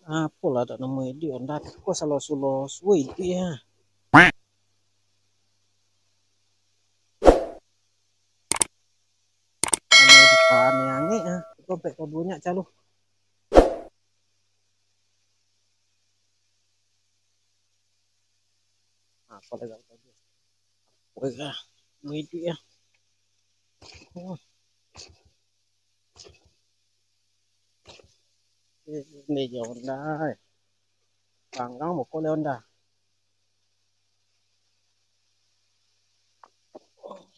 Apalah tak nama dia Honda ko salos-sulos woi dia. Ano di pan yangi ko pek ko bunyak calo. Apa dah tadi. Woi lah. Woi dia. Oh. Ini je Honda. Banggang mo ko le Honda.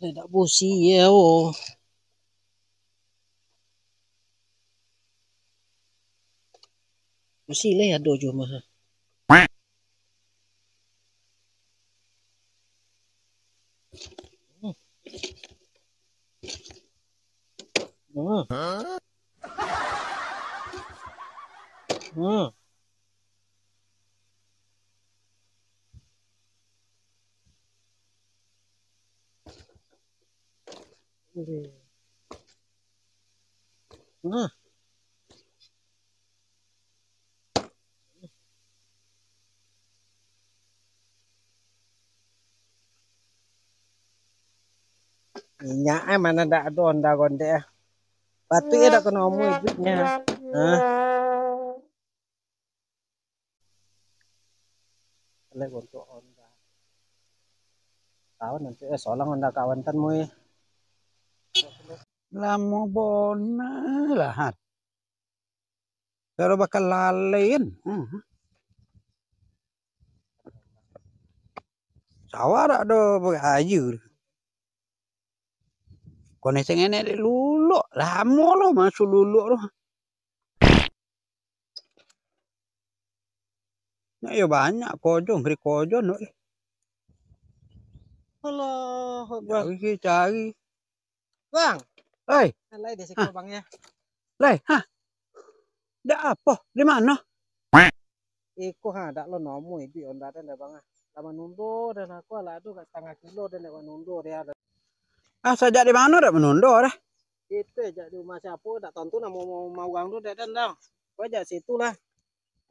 Tidak busi ya oh. Busi le ado jo mah. Minyak mana dak ada Honda gonde. Batu ya dak kena omoi duitnya. Le untuk Honda. Kawan nanti solang Honda kawan tan moi. Lamo bona lahat. Pero bakal lalain. Sawar ada ayu. Koneseng enek di lulu. Lamo lo masuk lulu lo. Nah, ya banyak kojo, beri kojo no. Allah, bang. Cari. Bang. Hei, lai di siko bang ya. Lai, dak apa? Di mana? Iko dak lo nomu itu Honda dan bang. Lama nundo dan aku lah tu setengah kilo dan lewat nundo dia. Sejak di mana dak menundo dah? Itu aja di rumah siapa dak tonton mau gang tu dan dah. Kau aja situ lah.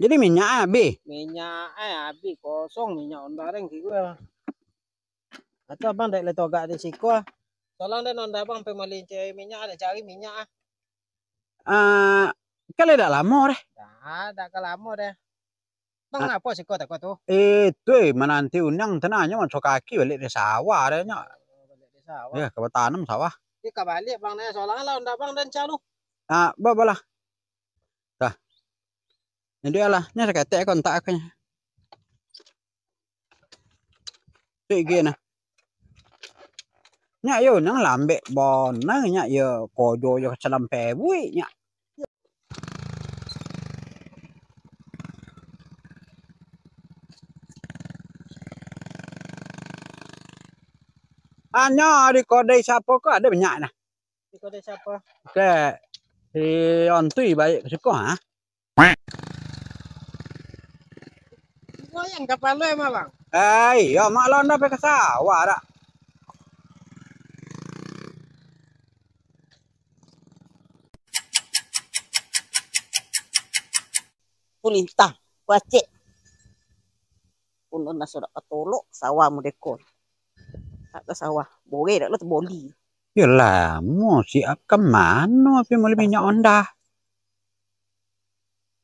Jadi minyak habis. Minyak habis kosong minyak Honda reng gitu ya. Atau abang dak le togak di siko. Tolong dan Honda bang pemalin cari minyak ada cari minyak Kalau dak lama deh. Dah lama deh. Bang apa sih kau tu? Itu menanti undang tenanya masuk kaki balik di sawah adanya. Balik di sawah. Ya, ke tanam sawah. Ini kebalik bang nih soalnya lah Honda bang dan calu. Babalah. Dah. Ini dia lah, nya ketek kontak aknya. Cik gini. Nya yo nang lambe bon nang nya yo kojo yo salam pewui nya. Anya di kode siapa kok ada banyak nah. Di kode siapa? Ke si ontui baik ke siko ha. Yang kapal lo emang bang? Iya mak londa pe ke sawah dak. Pulintang, wacek. Punon na sudah katulok, sawah mo dekor. Atau sawah, boleh dak lo boli. Yalah, mau siap ke mana api mau minyak Honda.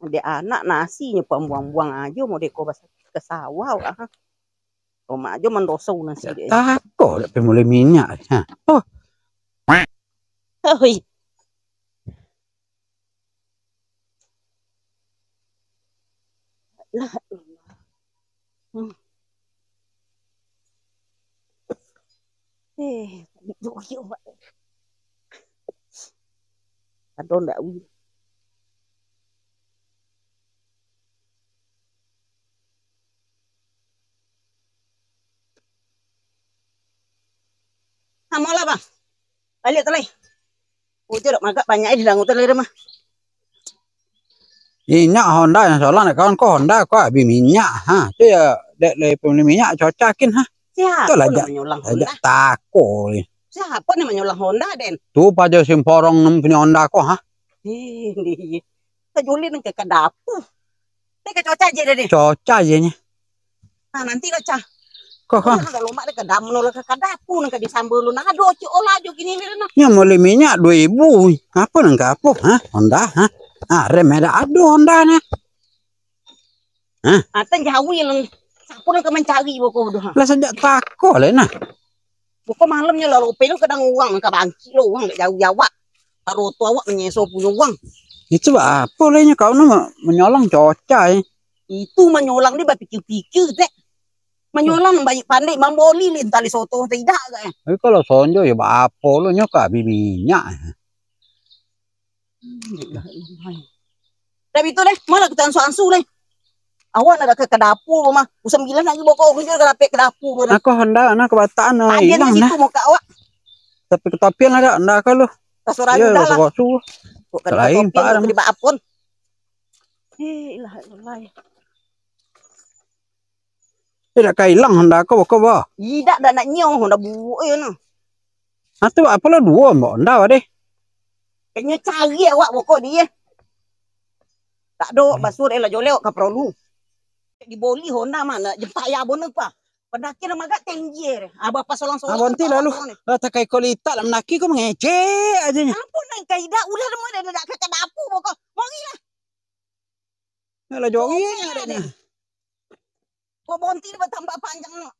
Dia anak nasinya buang-buang aja mau dekor ke sawah. Rumah aja mendosau nasi dia. Takut api mulai minyak. Oh. Hei. Lah. Yuk, Pak. Aduh, ndak wih. Mola bang. Balik telai. Udah dak magak banyak di dangu telai mah. Minyak Honda yang soalnya kawan kok Honda kok habis minyak itu ya dek le pembeli minyak cocakin Siapa yang menyulang Honda? Takut. Siapa nih menyulang Honda den? Tuh pada simporong punya Honda kok Kita julin ke dapur. Nanti ke cuaca aja deh. Coca aja nya. Nah, nanti lah cah. Kok Kan ada lomba ke dam lo ke kadapu nang ke disambel lu. Nah, aduh olah aja gini nih nah. nya mau minyak 2.000. Apa nang kapok ha? Honda ha? Ah, rem ada aduh Honda nya. Ate jawi lang. Sapu nang ke mencari boko doh. Lah sejak tako le nah. Boko malamnya lalu pelu kadang uang ke bangki lo uang jauh-jauh. Taruh tu awak menyeso punya uang. Itu apa le nya kau nama menyolong Coca ya. Itu menyolang dia berpikir-pikir teh. Menyolang banyak pandai mamboli lin tali soto tidak kan. Tapi kalau sonjo ya apa lo nyoka minyak. Tapi itu deh, malah kita ansu-ansu deh. Awan ada ke dapur mah. Usam gila lagi boko ke dapur. Aku Honda anak kebataan Hilang hilang situ nah. mau ke awak. Tapi ketopian ada Honda kalau. Kasuran Ya udah lah. susu. Kok ke Lain, Pak, topian ke di baapon. Ilah ilah. Tidak kailang Honda kau ba. Tidak dah nak nyong Honda buuk ya no. Atau apa lo dua mbak Honda deh. Kayaknya cari awak boko dia. Tak do basur elah joleo ka perlu. Di boli Honda mana jempak ya boneng pa. Pendaki nama agak tinggi. Abah pas solang-solang. Abang ti lalu. Rata kai kolita lam naki kau mengece aja nya. Ampun nang kaida udah mau dah ke dapur boko. Mongi lah. Lah jogi ada nya. Kok bonti bertambah panjang no.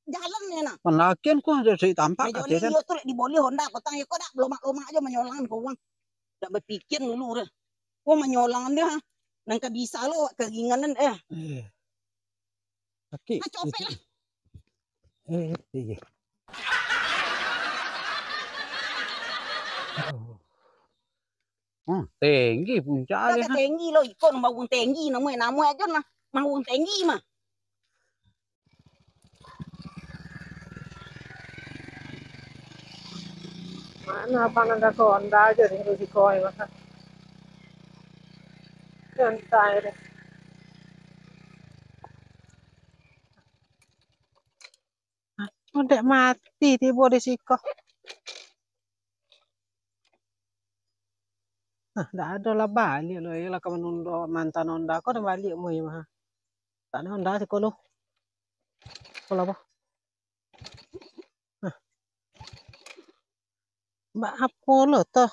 Jalan ni nak. Penakian kau ada si tampak Jadi aja kan. yo tu di boli Honda petang yo kok dak lomak-lomak aja menyolangan kau uang. Dak berpikir dulu dah. Kau menyolangan dia. Nang ka bisa lo keringanan Kaki. Copek lah. Iya. Tinggi puncak Kata dia. tinggi lo ikon mau tinggi nama aja lah. Mau tinggi mah. Mana abang ada ke Honda aja sih harus dikoi maka. Santai deh. Udah mati tiba di siko. Nah, dah ada lah balik loh. Yalah kamu nundo mantan Honda. Kau dah balik mu ya mah. Tak ada Honda sih kalau. Kalau apa? Mbak apa lo toh?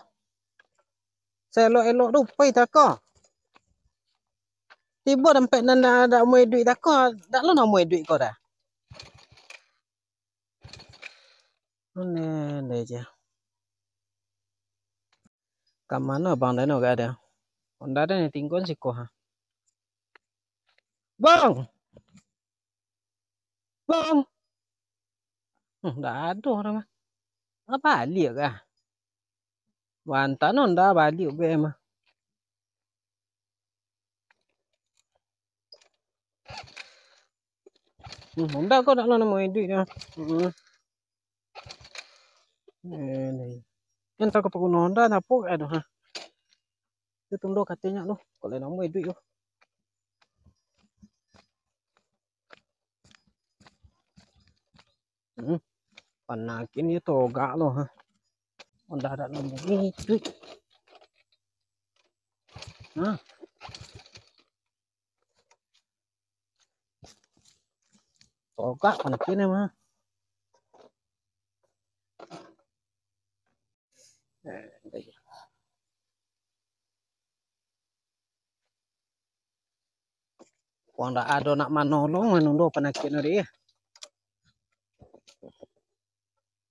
Saya elok rupai tak kau. Tiba sampai nanda ada muai duit tak kau. Tak lo nak muai duit kau dah. Ini aja. Kat mana bang dah nak ada? Honda dah ni tinggal sih kau ha. Bang. Bang. Dah ada orang mah. Apa balik kah? Wantan Honda balik be mah. Honda kau tak lo nak muai duit dah. Yang tak kau guna Honda nak pun ada ha. Itu tunggu katanya lo. Kalau nak muai duit lo. Panakin itu gak lo ha. Honda ada nomor duit. Nah. Toga panakin mah. Kung dah ada nak manolong, manundo panakin dia.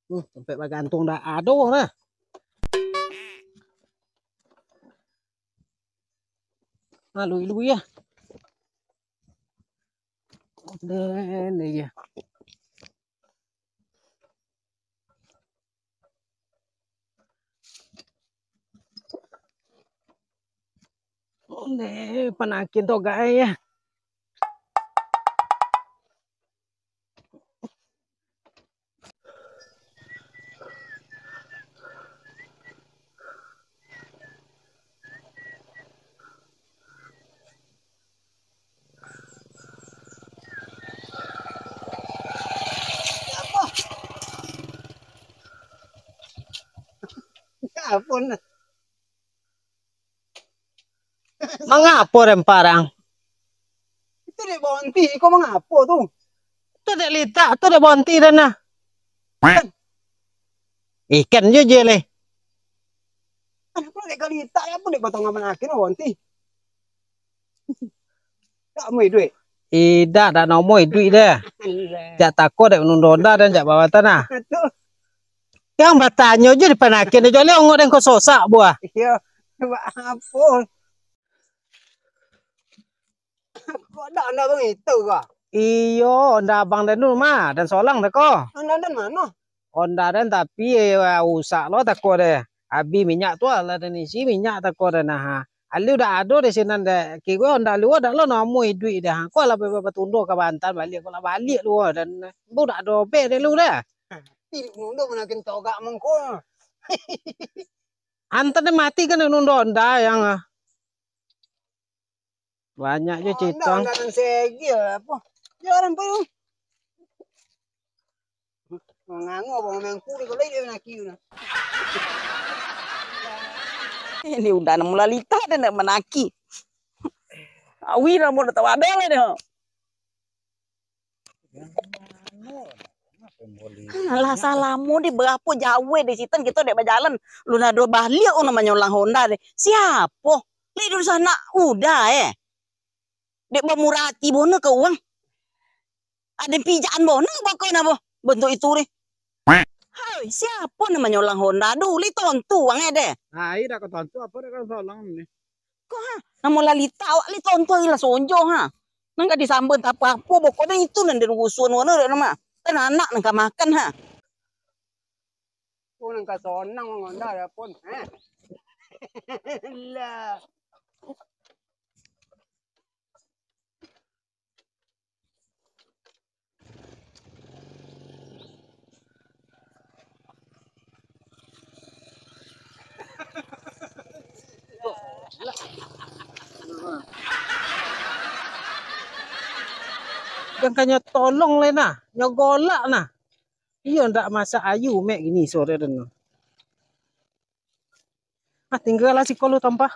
Sampai bergantung dah ada lah. Lalu ya. Ini ya. Ini panakin toga ya. Apun. Mengapa remparang? Itu dia bonti, kau mengapa tu? Tu dek litak, tu dek bonti dah nah. Ikan je je leh. Kenapa dek kali tak apa dek potong ngaman akin bonti? Tak mau duit. Ida dah nomoi duit dah. Jak takut dek nundonda dan jak bawa tanah. Yang bertanya je di panakin dia joleh ngok dan kau sosak buah. Iya, coba apa? Kau dah bang itu kah? Iyo, onda abang dan rumah dan solang dah kau. Anda dan mana? Onda dan tapi usak lo takut deh. Abi minyak tu lah dan isi minyak takut deh nah. Ali udah ada di sini dah. Kiko onda lu ada lo nomoi duit dah. Kau lah bertundur ke Banten balik kau lah balik lu dan budak dobe deh lu dah. Pilih mundur menakin togak mengko. Antar dia mati kan nunduk onda yang banyak je citong. Anda dan segi apa? Jangan perlu. Mengangu bang mengku di kolej dia nak kiu. Ini udah mula lita dan nak menaki. Awi lah mau tahu ada lah dia. Alah salamu di berapa jauh di situ kita dek berjalan. Lu nak do balik namanya orang Honda deh. Siapa? Li di sana udah Dek bermurati bona ke uang. Ada pijaan bona bakal nabo. Bentuk itu deh. Hai, siapa namanya orang Honda? Duh, li tontu uang deh. Nah, ini dah kau tontu apa dah kau solang ni. Namo lalita awak li tontu ila sonjo ha. Nang ka disambut apa-apa pokoknya itu nang dirusuan wana dek nama. Kan anak nang ka makan ha. Kau nang kasonang mengonda ada pun. Lah. Yang kanya tolong le nah, nyogolak nah. Iya ndak masa ayu mek gini sore dan. Ah tinggal lah si kolu tanpa.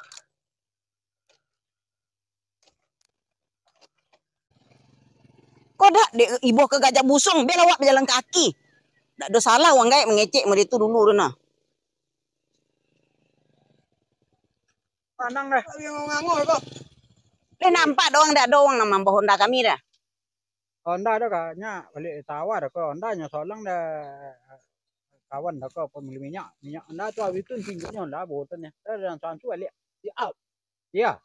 Kok dak dek ibu ke gajah busung biar awak berjalan kaki. Dak ada salah wang gaek mengecek mere itu dulu deh nah. Pandang dah. Yang ngangu kok. Le nampak doang dak doang nama Honda kami dah. Honda dah kayaknya balik tawar dah kau. Honda nya solang dah kawan dah kau pembeli minyak. Minyak Honda tu habis tu tingginya Honda botannya. Dah dan santu balik. Siap. Ya.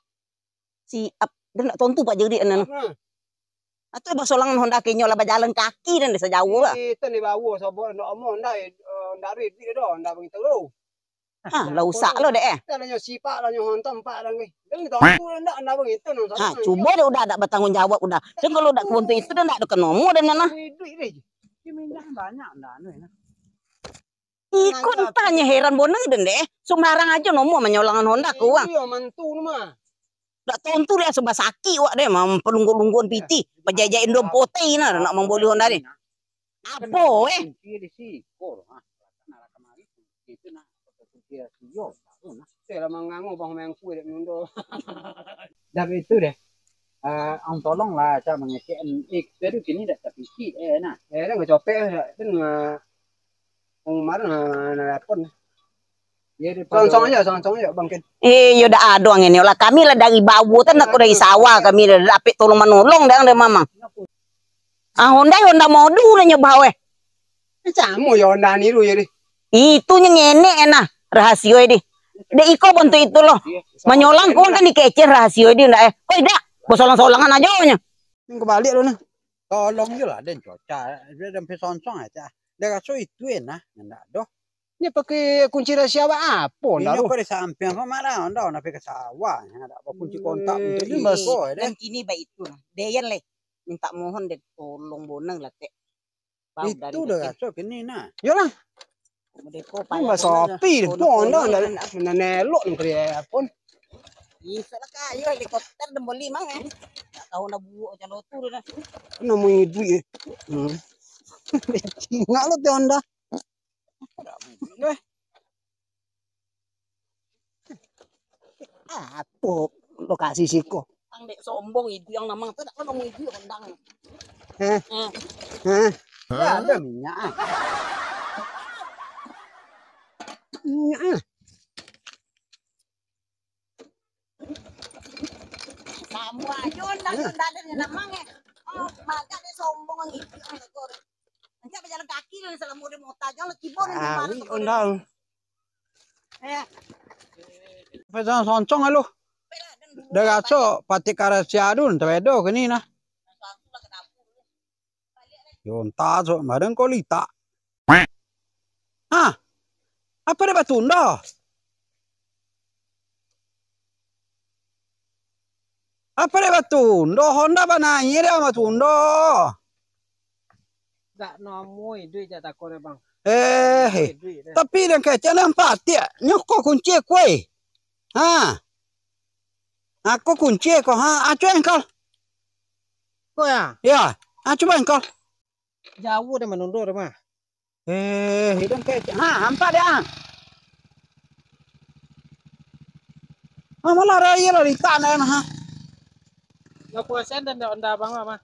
Siap. Dan nak tontu pak jadi anan. Atau basolangan Honda kenyo lah berjalan kaki dan desa jauh lah. Itu ni bawa sobo ndak omong Honda Honda rit dah Honda begitu lu. Ah, lah usak lo deh. Dah nyo sipak lah nyo hontam pak dah ni. Dan tu ndak Honda begitu nang. Ah, cuba dia udah ada bertanggung jawab udah. Dan kalau udah kuntu itu dan ada kenomo dan nana. Duit deh. Dia minyak banyak Honda ni. Ikut tanya heran bonang dan deh. Sembarang aja nomo menyolangan Honda ke uang. Iya mantu ni mah. Dak tontu dia sebab sakit wak deh mam pelunggu-lungguan piti. Berjajain dom potai na nak memboli Honda ni. Apa Dia di si. Kor ah. Nak kemari. Itu nah. Dia siyo. Saya mengangu bang mengku dek mundo. Dah itu deh. Ông tolong lah cho mengecek itu kini dah tapi si nah. Dah nggak copet itu kemarin pun. Song-song aja bang Ken. yo dah ada ang ini lah kami lah dari bawah tan aku dari sawah kami dah dapet tolong menolong dah mamang. Ah Honda modu na nyoba we. Camu ya Honda niru ya deh. Itu nyenek enak rahasia di. Dek iko bantu itu loh. Menyolang kau kan dikecil rahasia di ndak Kok dak bosolang-solangan aja nya. Ini kebalik lo nah. Tolong je lah den cuaca. Dia sampai sonsong aja. Dia rasa itu enak. Ndak doh. Ini pakai kunci rahasia apa? Ini Dah kau di samping kau mana? Ndak nak pergi ke sawah. Ada apa kunci kontak untuk Ini ini kau Dan kini baik itu lah. Deyan le minta mohon deh tolong bonang lah teh. Itu dah rasa kini nah. Yolah. Medeko Ini bahasa api deh. Honda dah nelok ni kerja pun. Iso lah kayo helikopter dan beli mang tak tahu na buo jalo tu dah. Namanya duit. Nggak lo tuh Honda. Apa Lokasi siko. ang dek sombong itu yang namang tuh dak ngomong itu ondang. Ya ada minyak. Minyak. Kamu aja ondang ada di namang oh maka dek sombong yang itu yang kor. Nanti apa jalan kaki dan selama udah mau tajam lagi kibon di mana tuh. Ondang. Pesan soncong alo. Daga so pati karasiadun tewedo kini nah. Yonta so madang kolita. Hah? Apa dia batunda? Apa dia batunda? Honda bananya dia batunda. Gak nomoi duit tak kore bang. Duit. Tapi dan kecil nampak dia nyokok kunci kue. Ha? Aku kunci kau ha? Acu engkau. Kau ya? Ya, acu engkau. Jauh deh menundur mah. Hidung kecil. Ha, hampa dia. Malah raya lah di tanah ha. Gak puasan dan onda bang mah.